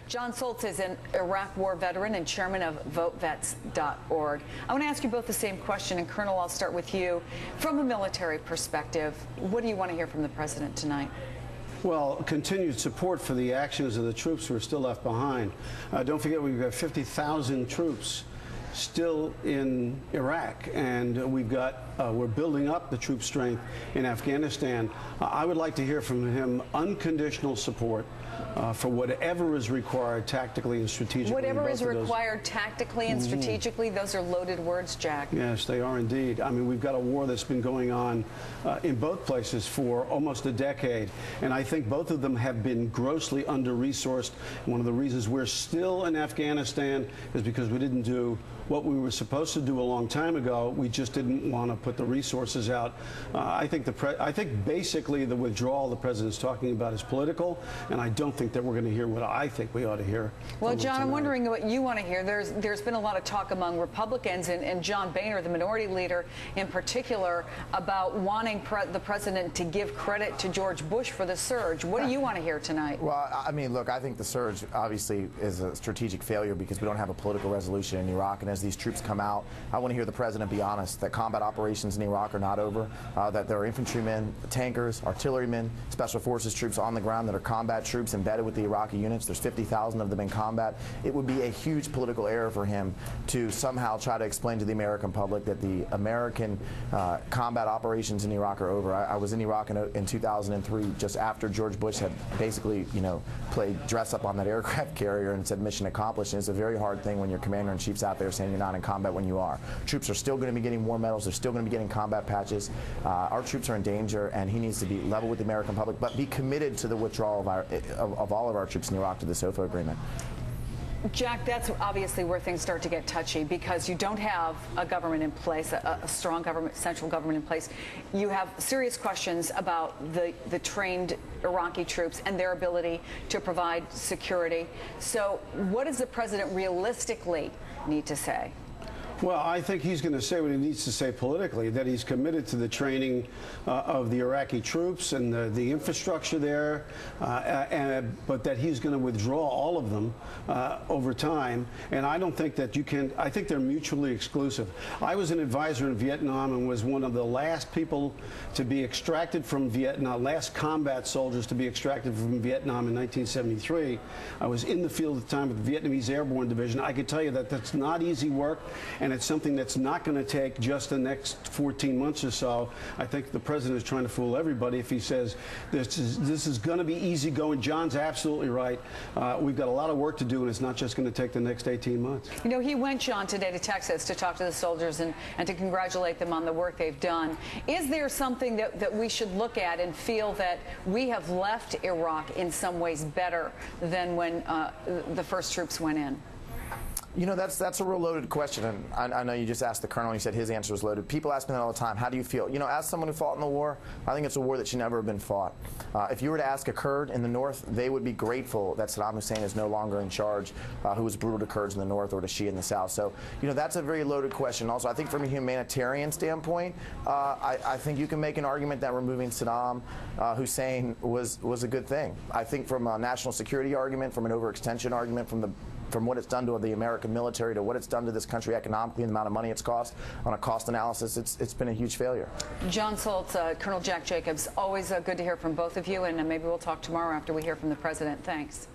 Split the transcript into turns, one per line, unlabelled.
Jon Soltz is an Iraq War veteran and chairman of VoteVets.org. I want to ask you both the same question, and Colonel, I'll start with you. From a military perspective, what do you want to hear from the president tonight?
Well, continued support for the actions of the troops who are still left behind. Don't forget, we've got 50,000 troops still in Iraq, and we're building up the troop strength in Afghanistan. I would like to hear from him unconditional support for whatever is required tactically and strategically.
Whatever is required tactically and strategically, those are loaded words, Jack.
Yes, they are indeed. I mean, we've got a war that's been going on in both places for almost a decade, and I think both of them have been grossly under-resourced. One of the reasons we're still in Afghanistan is because we didn't do what we were supposed to do a long time ago. We just didn't want to put the resources out. I think basically the withdrawal the president's talking about is political, and I don't think that we're going to hear what I think we ought to hear.
Well, John, I'm wondering what you want to hear. There's been a lot of talk among Republicans and John Boehner, the minority leader in particular, about wanting the president to give credit to George Bush for the surge. What do you want to hear tonight?
Well, I mean, look, I think the surge obviously is a strategic failure because we don't have a political resolution in Iraq, and as these troops come out, I want to hear the president be honest that combat operations in Iraq are not over, that there are infantrymen, tankers, artillerymen, special forces troops on the ground that are combat troops embedded with the Iraqi units. There's 50,000 of them in combat. It would be a huge political error for him to somehow try to explain to the American public that the American combat operations in Iraq are over. I was in Iraq in 2003, just after George Bush had basically, played dress up on that aircraft carrier and said mission accomplished. And it's a very hard thing when your commander-in-chief's out there saying you're not in combat when you are. Troops are still going to be getting war medals. They're still going to be getting combat patches. Our troops are in danger, and he needs to be level with the American public, but be committed to the withdrawal of all of our troops in Iraq to the SOFA agreement.
Jack, that's obviously where things start to get touchy because you don't have a government in place, a strong government, central government in place. You have serious questions about the trained Iraqi troops and their ability to provide security. So what does the president realistically need to say?
Well, I think he's going to say what he needs to say politically, that he's committed to the training of the Iraqi troops and the infrastructure there, but that he's going to withdraw all of them over time. And I don't think that you can, I think they're mutually exclusive. I was an advisor in Vietnam and was one of the last people to be extracted from Vietnam, last combat soldiers to be extracted from Vietnam in 1973. I was in the field at the time with the Vietnamese Airborne Division. I can tell you that that's not easy work. And it's something that's not going to take just the next 14 months or so. I think the president is trying to fool everybody if he says this is going to be easy going. John's absolutely right. We've got a lot of work to do, and it's not just going to take the next 18 months.
You know, he went, John, today to Texas to talk to the soldiers and to congratulate them on the work they've done. Is there something that we should look at and feel that we have left Iraq in some ways better than when the first troops went in?
You know, that's a real loaded question, and I know you just asked the colonel, and he said his answer was loaded. People ask me that all the time. How do you feel? You know, as someone who fought in the war, I think it's a war that should never have been fought. If you were to ask a Kurd in the north, they would be grateful that Saddam Hussein is no longer in charge, who was brutal to Kurds in the north or to Shia in the south. So, you know, that's a very loaded question. Also, I think from a humanitarian standpoint, I think you can make an argument that removing Saddam Hussein was a good thing. I think from a national security argument, from an overextension argument, from what it's done to the American military to what it's done to this country economically and the amount of money it's cost on a cost analysis, it's been a huge failure.
Jon Soltz, Colonel Jack Jacobs, always good to hear from both of you, and maybe we'll talk tomorrow after we hear from the president. Thanks.